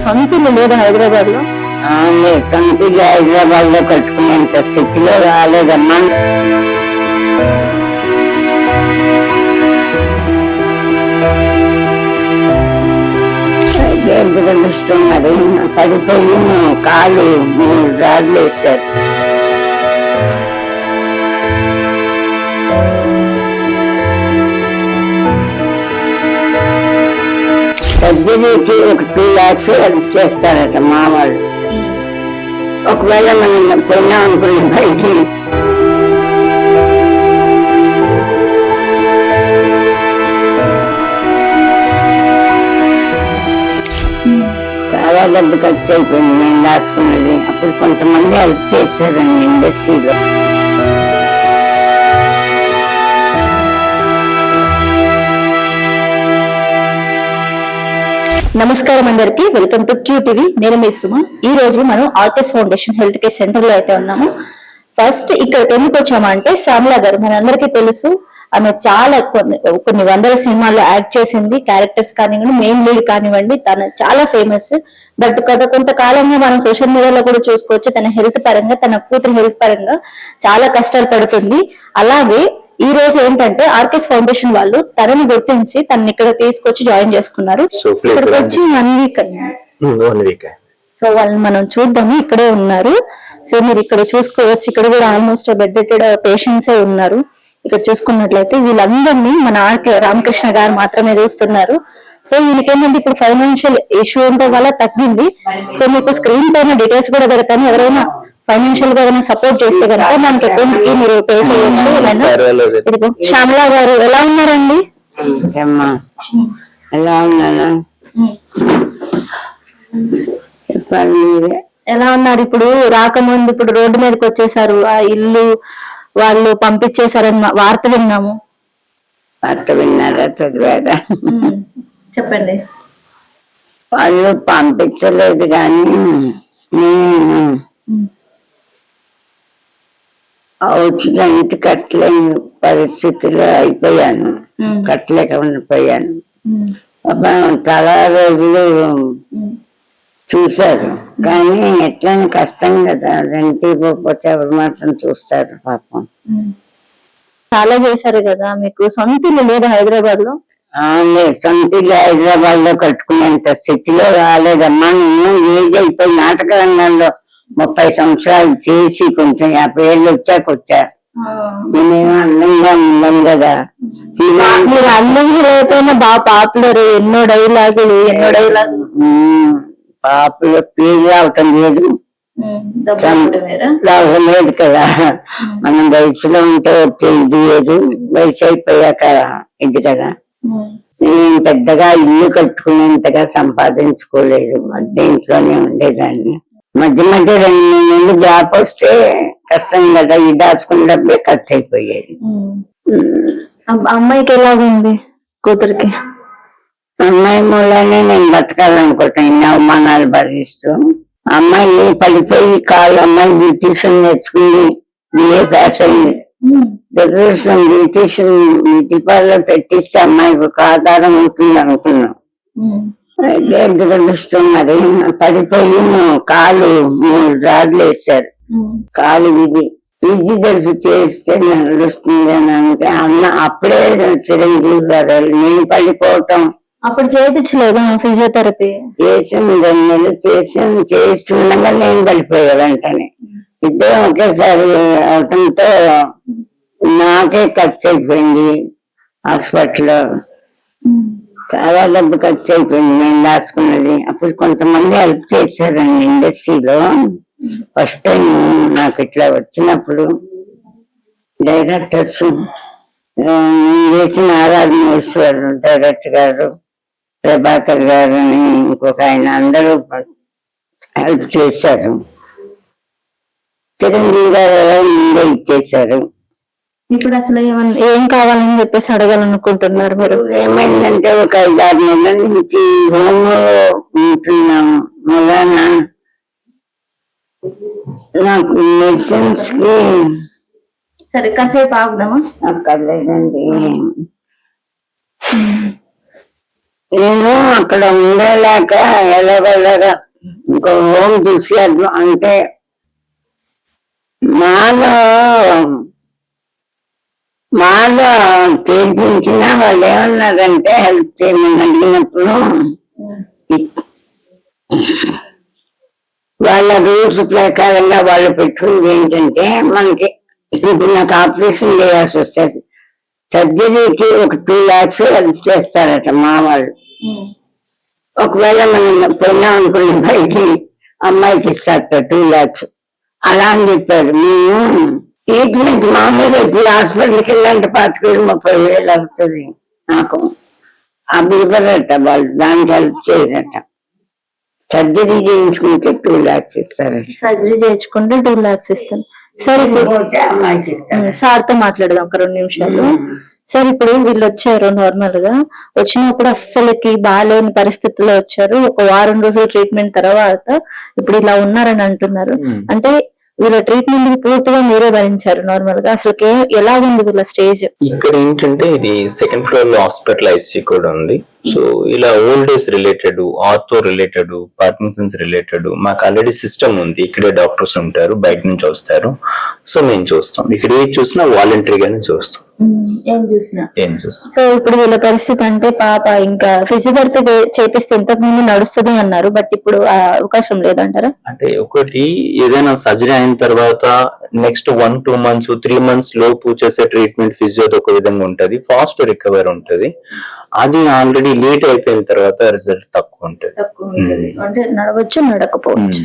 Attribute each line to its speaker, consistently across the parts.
Speaker 1: సొంత ఇల్లు లేదు హైదరాబాద్ లో?
Speaker 2: సొంత ఇల్లు హైదరాబాద్ లో కట్టుకునేంత స్థితిలో రాలేదమ్మా. దురదృష్టం మరి పడిపోయి కాలు 3 రాళ్ళు వేశారు. సర్జరీకి ఒక 2 lakhs హెల్ప్ చేస్తారట మా వాళ్ళు. ఒకవేళ మనం పోయినా అనుకున్న పైకి చాలా డబ్బు ఖర్చు అయిపోయింది నేను దాచుకున్నది. అప్పుడు కొంతమంది హెల్ప్ చేశారండి ఇండస్ట్రీలో.
Speaker 1: నమస్కారం అందరికి, వెల్కమ్ టు QTV. నేను మీ సుమ. ఈ రోజు మనం artist foundation health care centre లో అయితే ఉన్నాము. ఫస్ట్ ఇక్కడ ఎందుకు వచ్చామంటే శ్యామల గారు మనందరికీ తెలుసు. ఆమె చాలా కొన్ని వందల సినిమాల్లో యాక్ట్ చేసింది. క్యారెక్టర్స్ కానివ్వండి, మెయిన్ లీడ్ కానివ్వండి, తను చాలా ఫేమస్. బట్ కొంతకాలంగా మనం సోషల్ మీడియాలో కూడా చూసుకోవచ్చు తన హెల్త్ పరంగా, తన కూతురు హెల్త్ పరంగా చాలా కష్టాలు పడుతుంది. అలాగే ఈ రోజు ఏంటంటే ఆర్కెస్ ఫౌండేషన్ వాళ్ళు తనని గుర్తించి తనని ఇక్కడ తీసుకొచ్చి జాయిన్ చేసుకున్నారు. ఇక్కడికి వచ్చి 1 వీక్. సో వాళ్ళని మనం చూద్దాము. ఇక్కడే ఉన్నారు. సో మీరు ఇక్కడ చూసుకోవచ్చు. ఇక్కడ కూడా ఆల్మోస్ట్ బెడ్డెడ్ పేషెంట్సే ఉన్నారు. ఇక్కడ చూసుకున్నట్లయితే వీళ్ళందరినీ మన ఆర్కే రామకృష్ణ గారు మాత్రమే చూస్తున్నారు. సో వీళ్ళకేంటంటే ఇప్పుడు ఫైనాన్షియల్ ఇష్యూ ఉండడం వల్ల తగ్గింది. సో మీకు స్క్రీన్ పైన డీటెయిల్స్ కూడా పెడతాను. ఎవరైనా ఫైనాన్షియల్ గా సపోర్ట్ చేస్తే కనుక మనకి అకౌంట్ కి మీరు పే చేయొచ్చు. ఇదిగో శ్యామల గారు ఎలా ఉన్నారండి?
Speaker 2: ఎలా ఉన్నాను చెప్పాలి.
Speaker 1: ఎలా ఉన్నారు? ఇప్పుడు రాకముందు ఇప్పుడు రోడ్డు మీదకి వచ్చేసారు. ఆ ఇల్లు వాళ్ళు పంపించేశారని వార్త విన్నాము.
Speaker 2: వార్త విన్నారా? చదివారా?
Speaker 1: చెప్పండి.
Speaker 2: వాళ్ళు పంపించలేదు కానీ ఔషధానికి కట్టలేని పరిస్థితిలో అయిపోయాను. కట్టలేక ఉండిపోయాను. చాలా రోజులు చూశారు కానీ ఎట్లని కష్టం కదా. రెంట్ ఇవ్వకపోతే ఎవరు మాత్రం చూస్తారు పాపం.
Speaker 1: చాలా చేశారు కదా. మీకు సొంత ఇల్లు లేదు హైదరాబాద్ లో?
Speaker 2: సొంత ఇల్లు హైదరాబాద్ లో కట్టుకునేంత స్థితిలో రాలేదమ్మా. నేను ఏజ్ అయిపోయి నాటక రంగంలో 30 సంవత్సరాలు చేసి కొంచెం 50 ఏళ్ళు వచ్చా. నేనేమో అందంగా ఉన్నాను కదా.
Speaker 1: మీరు అందంగా లేకపోయినా బాగా పాపులర్. ఎన్నో డైలాగులు
Speaker 2: పాపులర్ పేరు రావటం లేదు లేదు కదా. మనం వయసులో ఉంటే వచ్చే ఇది లేదు, వయసు అయిపోయాక ఇది కదా. నేను పెద్దగా ఇల్లు కట్టుకునేంతగా సంపాదించుకోలేదు. మధ్య ఇంట్లోనే ఉండేదాన్ని. మధ్య 2-3 నెలలు గ్యాప్ వస్తే కష్టం కదా. ఈ దాచుకున్న డబ్బే ఖర్చు అయిపోయేది.
Speaker 1: అమ్మాయికి ఎలాగుంది? కూతురికి?
Speaker 2: అమ్మాయి మూలనే నేను బతకాలనుకుంటాను అవమానాలు భరిస్తూ. అమ్మాయి పడిపోయి అమ్మాయి బ్యూటీషియన్ నేర్చుకుంది, BA పాస్ అయింది. దురదృష్టం బ్యూటీ పార్లర్ పెట్టిస్తే అమ్మాయికి ఒక ఆధారం ఉంటుంది అనుకున్నాం. అయితే దురదృష్టం మరి పడిపోయి కాలు 3 రాళ్ళు వేశారు. కాలు ఫిజియోథెరపీ చేస్తే నడుస్తుంది అని అంటే అప్పుడే చిరంజీవి గారు నేను పడిపోవటం.
Speaker 1: అప్పుడు చేయించలేదు ఫిజియోథెరపీ?
Speaker 2: చేసాను, 2 నెలలు చేస్తుండగా నేను పడిపోయా వెంటనే. ఇద్దరం ఒకేసారి అవటంతో నాకే ఖర్చు అయిపోయింది హాస్పిటల్లో. చాలా డబ్బు ఖర్చు అయిపోయింది నేను దాచుకున్నది. అప్పుడు కొంతమంది హెల్ప్ చేశారండి ఇండస్ట్రీలో. ఫస్ట్ టైం నాకు ఇట్లా వచ్చినప్పుడు డైరెక్టర్స్ చేసిన ఆరాధనేశ్వరు డైరెక్టర్ గారు, ప్రభాకర్ గారు అని ఇంకొక ఆయన అందరూ హెల్ప్ చేశారు. చిరంజీవి గారు ముందే ఇచ్చేశారు.
Speaker 1: ఇప్పుడు అసలు ఏం కావాలని చెప్పేసి అడగాలనుకుంటున్నారు మీరు?
Speaker 2: ఏమైందంటే ఒక 5-6 నెలల నుంచి హోంలో ఉంటున్నాము. మొదన నాకు మెడిసిన్స్ కి
Speaker 1: సరే కాసేపు ఆగుదామా?
Speaker 2: అక్కర్లేదండి. నేను అక్కడ ఉండలేక ఎలాగలగా ఇంకో హోమ్ చూసి అంటే మాలో చేయించిన వాళ్ళు ఏమన్నారంటే హెల్ప్ చేయమని అడిగినప్పుడు వాళ్ళ రూల్స్ ప్రకారంగా వాళ్ళు పెట్టుకుంది ఏంటంటే మనకి ఇప్పుడు నాకు ఆపరేషన్ చేయాల్సి వస్తుంది, సర్జరీకి ఒక 2 lakhs హెల్ప్ చేస్తారట మా వాళ్ళు. ఒకవేళ మనం పోయినా అనుకున్న పైకి అమ్మాయికి ఇస్తారట 2 lakhs అలా అని చెప్పారు. మేము ట్రీట్మెంట్ మామూలుగా ఇప్పుడు హాస్పిటల్కి వెళ్ళాలంటే 25,000-30,000 అవుతుంది. నాకు అవి ఇవ్వరట వాళ్ళు, దానికి హెల్ప్ చేయరట. సర్జరీ చేయించుకుంటే 2 lakhs ఇస్తారట.
Speaker 1: సర్జరీ చేయించుకుంటే 2 lakhs ఇస్తాను. సరే
Speaker 2: అమ్మాయికి ఇస్తారు.
Speaker 1: సార్ తో మాట్లాడదాం ఒక 2 నిమిషాలు. సార్ ఇప్పుడు వీళ్ళు వచ్చారు, నార్మల్ గా వచ్చినప్పుడు అస్సలకి బాగాలేని పరిస్థితుల్లో వచ్చారు. ఒక వారం రోజుల ట్రీట్మెంట్ తర్వాత ఇప్పుడు ఇలా ఉన్నారని అంటున్నారు. అంటే వీళ్ళ ట్రీట్మెంట్ పూర్తిగా మీరే భరించారు నార్మల్ గా. అసలు ఎలా ఉంది వీళ్ళ స్టేజ్?
Speaker 3: ఇక్కడ ఏంటంటే ఇది 2nd floor లో హాస్పిటల్ ఐసీయూ కూడా ఉంది. సో ఇలా old age related, ortho related, Parkinson's related మాకు ఆల్రెడీ సిస్టమ్ ఉంది. ఇక్కడే డాక్టర్స్ ఉంటారు, బయట నుంచి వస్తారు. సో మేము చూస్తాం, ఇక్కడ ఏది చూసినా వాలంటరీగానే చూస్తాం.
Speaker 1: ఏం చూసినా. సో ఇప్పుడు వీళ్ళ పరిస్థితి అంటే పాప ఇంకా ఫిజియోథెరపీ చేపిస్తే ఇంతకు ముందు నడుస్తుంది అన్నారు, బట్ ఇప్పుడు ఆ అవకాశం లేదంటారా?
Speaker 3: అంటే ఒకటి ఏదైనా సర్జరీ అయిన తర్వాత నెక్స్ట్ 1-2 months 3 months లోపు చేసే ట్రీట్మెంట్ ఫిజియోది ఒక విధంగా ఉంటది, ఫాస్ట్ రికవర్ ఉంటది. అది ఆల్రెడీ లేట్ అయిపోయిన తర్వాత రిజల్ట్ తక్కువ ఉంటది.
Speaker 1: అంటే నడవచ్చు, నడకపోవచ్చు.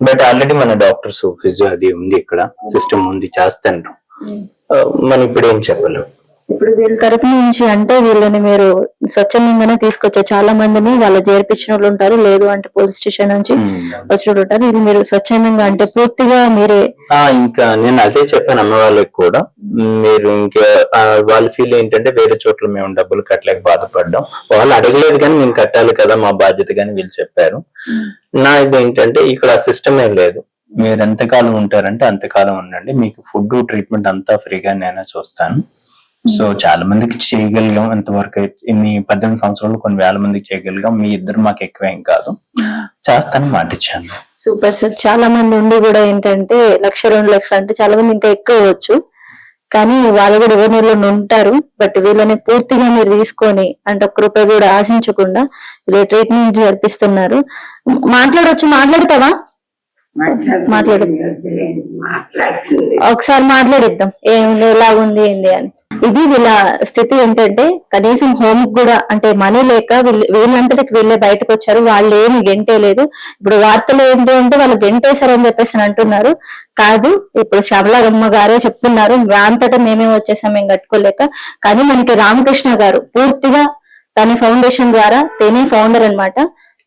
Speaker 3: బట్ ఆల్రెడీ మన డాక్టర్స్ ఫిజియో అది ఉంది, ఇక్కడ సిస్టమ్ ఉంది, చేస్తాను. మనం ఇప్పుడు ఏం చెప్పలేం.
Speaker 1: ఇప్పుడు వీళ్ళ తరపు నుంచి అంటే వీళ్ళని మీరు స్వచ్ఛందంగానే తీసుకొచ్చారు. చాలా మందిని వాళ్ళ చేర్పించిన వాళ్ళు ఉంటారు, లేదు అంటే పోలీస్ స్టేషన్ నుంచి వచ్చిన ఉంటారు. ఇది మీరు స్వచ్ఛందంగా అంటే పూర్తిగా మీరే.
Speaker 3: ఇంకా నేను అదే చెప్పాను అమ్మ వాళ్ళకి కూడా, మీరు ఇంకా వాళ్ళ ఫీల్ ఏంటంటే వేరే చోట్ల మేము డబ్బులు కట్టలేక బాధపడ్డాం, వాళ్ళు అడగలేదు కానీ మేము కట్టాలి కదా మా బాధ్యత కానీ వీళ్ళు చెప్పారు. నా ఇది ఏంటంటే ఇక్కడ సిస్టమ్ ఏం లేదు, మీరు ఎంతకాలం ఉంటారంటే అంతకాలం ఉండండి, మీకు ఫుడ్ ట్రీట్మెంట్ అంతా ఫ్రీగా నేనే చూస్తాను. సో చాలా మందికి చేయగలిగాం ఎంతవరకు, ఇన్ని 18 సంవత్సరాలు కొన్ని వేల మందికి చేయగలిగాం. మీ ఇద్దరు మాకు ఎక్కువేం కాదు, చేస్తాను మాటిచ్చాను.
Speaker 1: Super sir. చాలా మంది ఉండి కూడా ఏంటంటే 1,00,000-2 లక్షలు అంటే చాలా మంది ఇంకా ఎక్కువ అవ్వచ్చు, కానీ వాళ్ళు కూడా ఎవరి నెలలో ఉంటారు. బట్ వీళ్ళని పూర్తిగా మీరు తీసుకొని అంటే 1 రూపాయి కూడా ఆశించకుండా వీళ్ళ ట్రీట్మెంట్ జరిపిస్తున్నారు. మాట్లాడవచ్చు, మాట్లాడతావా? ఒకసారి మాట్లాడిద్దాం ఏముంది, ఎలా ఉంది ఏంది అని. ఇది వీళ్ళ స్థితి ఏంటంటే కనీసం హోమ్ కూడా అంటే మనీ లేక వీళ్ళంతటికి వీళ్ళే బయటకు వచ్చారు, వాళ్ళు ఏమి గెంటే లేదు. ఇప్పుడు వార్తలు ఏంటి అంటే వాళ్ళు గెంటేశారని చెప్పేసి అని అంటున్నారు. కాదు, ఇప్పుడు శ్యామలమ్మ గారే చెప్తున్నారు అంతటా మేమేం వచ్చేసాం మేము కట్టుకోలేక. కానీ మనకి రామకృష్ణ గారు పూర్తిగా తన ఫౌండేషన్ ద్వారా, తనే ఫౌండర్ అన్నమాట,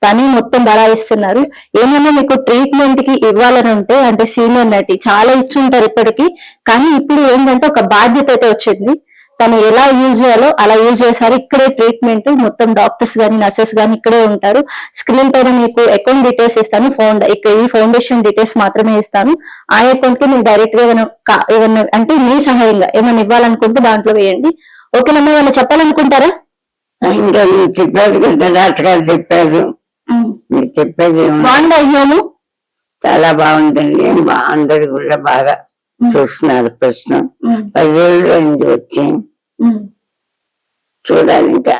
Speaker 1: తనే మొత్తం బలాయిస్తున్నారు. ఏమైనా మీకు ట్రీట్మెంట్ కి ఇవ్వాలని ఉంటే అంటే సీనియర్ నటి చాలా ఇచ్చుంటారు ఇప్పటికీ, కానీ ఇప్పుడు ఏంటంటే ఒక బాధ్యత అయితే వచ్చింది. తను ఎలా యూజ్ చేయాలో అలా యూజ్ చేశారు. ఇక్కడే ట్రీట్మెంట్ మొత్తం డాక్టర్స్ గానీ నర్సెస్ గానీ ఇక్కడే ఉంటారు. స్క్రీన్ పైన మీకు అకౌంట్ డీటెయిల్స్ ఇస్తాను, ఇక్కడ ఈ ఫౌండేషన్ డీటెయిల్స్ మాత్రమే ఇస్తాను. ఆ అకౌంట్ కి మీరు డైరెక్ట్ గా ఏమైనా అంటే మీ సహాయంగా ఏమైనా ఇవ్వాలనుకుంటే దాంట్లో వేయండి. ఓకేనమ్మా, ఏమైనా చెప్పాలనుకుంటారా?
Speaker 2: ఇంకా చెప్పారు కదా డాక్టర్ గారు చెప్పారు, చెప్పేది
Speaker 1: బాగుంది. అయ్యాము
Speaker 2: చాలా బాగుందండి, అందరు కూడా బాగా చూస్తున్నారు. ప్రశ్న 10 రోజుల నుంచి వచ్చి చూడాలి ఇంకా.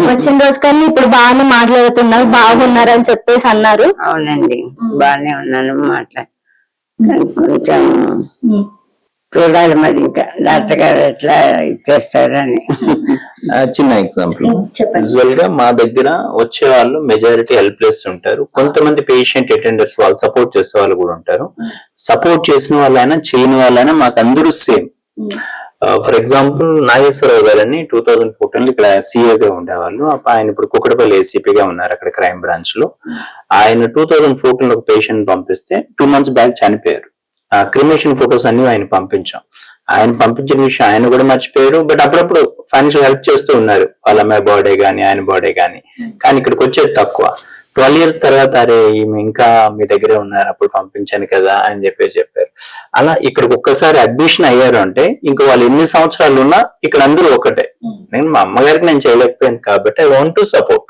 Speaker 1: వచ్చిన రోజు కానీ ఇప్పుడు బాగానే మాట్లాడుతున్నారు, బాగున్నారు అని చెప్పేసి అన్నారు.
Speaker 2: అవునండి, బాగానే ఉన్నాను మాట్లాడి. కొంచెం చూడాలి మరి ఇంకా డాక్టర్ గారు ఎట్లా ఇచ్చేస్తారని.
Speaker 3: చిన్న ఎగ్జాంపుల్, యూజువల్ గా మా దగ్గర వచ్చే వాళ్ళు మెజారిటీ హెల్ప్లెస్ ఉంటారు. కొంతమంది పేషెంట్ అటెండర్స్ వాళ్ళు సపోర్ట్ చేసే వాళ్ళు కూడా ఉంటారు. సపోర్ట్ చేసిన వాళ్ళైనా చేయని వాళ్ళైనా మాకు అందరూ సేమ్. ఫర్ ఎగ్జాంపుల్ నాగేశ్వరరావు గారని 2014 లో ఇక్కడ సిఏగా ఉండేవాళ్ళు. ఆయన ఇప్పుడు కుక్కడపల్లి ఏసీపీగా ఉన్నారు అక్కడ క్రైమ్ బ్రాంచ్ లో. ఆయన 2014 లో ఒక పేషెంట్ పంపిస్తే 2 months బ్యాక్ చనిపోయారు. ఆ క్రిమేషన్ ఫొటోస్ అన్ని ఆయన పంపించాం. ఆయన పంపించిన విషయం ఆయన కూడా మర్చిపోయారు. బట్ అప్పుడప్పుడు ఫైనాన్షియల్ హెల్ప్ చేస్తూ ఉన్నారు, వాళ్ళ అమ్మాయి బర్త్డే గానీ ఆయన బర్త్డే గానీ. కానీ ఇక్కడికి వచ్చేది తక్కువ. 12 years తర్వాత అరే ఈమె ఇంకా మీ దగ్గరే ఉన్నారు, అప్పుడు పంపించాను కదా అని చెప్పారు. అలా ఇక్కడికి ఒక్కసారి అడ్మిషన్ అయ్యారు అంటే ఇంకా వాళ్ళు ఎన్ని సంవత్సరాలు ఉన్నా ఇక్కడ అందరూ ఒకటే. నేను మా అమ్మగారికి నేను చేయలేకపోయాను కాబట్టి ఐ వాంట్ టు సపోర్ట్.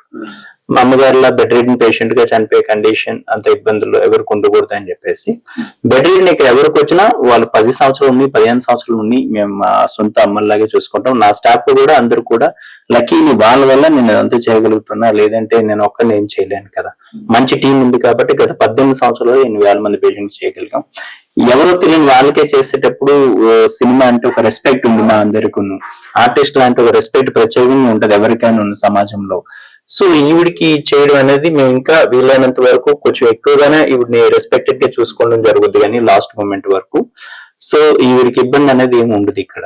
Speaker 3: మా అమ్మగారిలా బెడ్ రిడన్ పేషెంట్ గా చనిపోయే కండిషన్, అంత ఇబ్బందులు ఎవరికి ఉండకూడదు అని చెప్పేసి బెడ్ రిడన్ ఇక్కడ ఎవరికి వచ్చినా వాళ్ళు 10 సంవత్సరాలు ఉండి 15 సంవత్సరాలు ఉండి మేము మా సొంత అమ్మలాగే చూసుకుంటాం. నా స్టాఫ్ కూడా అందరూ కూడా లక్కీని వాళ్ళ వల్ల నేను అదంతా చేయగలుగుతున్నా, లేదంటే నేను ఒక్కడిని ఏం చేయలేను కదా. మంచి టీం ఉంది కాబట్టి గత 18 సంవత్సరాలు 8,000 మంది పేషెంట్ చేయగలిగాం. ఎవరో తెలియని వాళ్ళకే చేసేటప్పుడు సినిమా అంటే ఒక రెస్పెక్ట్ ఉంది మా అందరికీ, ఆర్టిస్ట్ లాంటి ఒక రెస్పెక్ట్ ప్రత్యేకంగా ఉంటది ఎవరికైనా ఉన్న సమాజంలో. సో ఈవిడికి చేయడం అనేది మేము ఇంకా వీలైనంత వరకు కొంచెం ఎక్కువగానే ఈవిడిని రెస్పెక్టెడ్ గా చూసుకోవడం జరుగుద్ది కానీ లాస్ట్ మూమెంట్ వరకు. సో ఈవిడికి ఇబ్బంది అనేది ఏమి ఉండదు ఇక్కడ.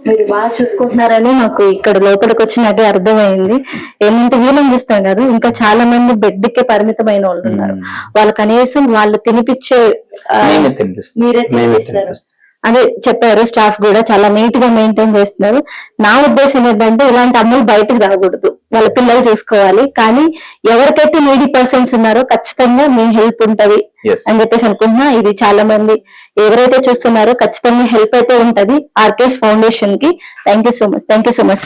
Speaker 1: మీరు బాగా చూసుకుంటున్నారని మాకు ఇక్కడ లోపలికి వచ్చినాకే అర్థమైంది. ఏమంటే వీళ్ళని చూస్తాం కదా, ఇంకా చాలా మంది బెడ్ కే పరిమితమైన వాళ్ళు ఉన్నారు. వాళ్ళు కనీసం వాళ్ళు తినిపించే
Speaker 3: మేమే తినిపిస్తాం.
Speaker 1: మీరే
Speaker 3: మేమే
Speaker 1: తినిపిస్తారు.
Speaker 3: తినిపిస్తాం.
Speaker 1: అదే చెప్పారు, స్టాఫ్ కూడా చాలా నీట్ గా మెయింటైన్ చేస్తున్నారు. నా ఉద్దేశం ఏంటంటే ఇలాంటి అమ్ములు బయటకు రాకూడదు, వాళ్ళ పిల్లలు చూసుకోవాలి. కానీ ఎవరికైతే నీడీ పర్సన్స్ ఉన్నారో ఖచ్చితంగా మీ హెల్ప్ ఉంటది
Speaker 3: Yes.
Speaker 1: అని చెప్పేసి అనుకుంటున్నా. ఇది చాలా మంది ఎవరైతే చూస్తున్నారో ఖచ్చితంగా హెల్ప్ అయితే ఉంటది ఆర్కేఎస్ ఫౌండేషన్ కి. Thank you so much sir.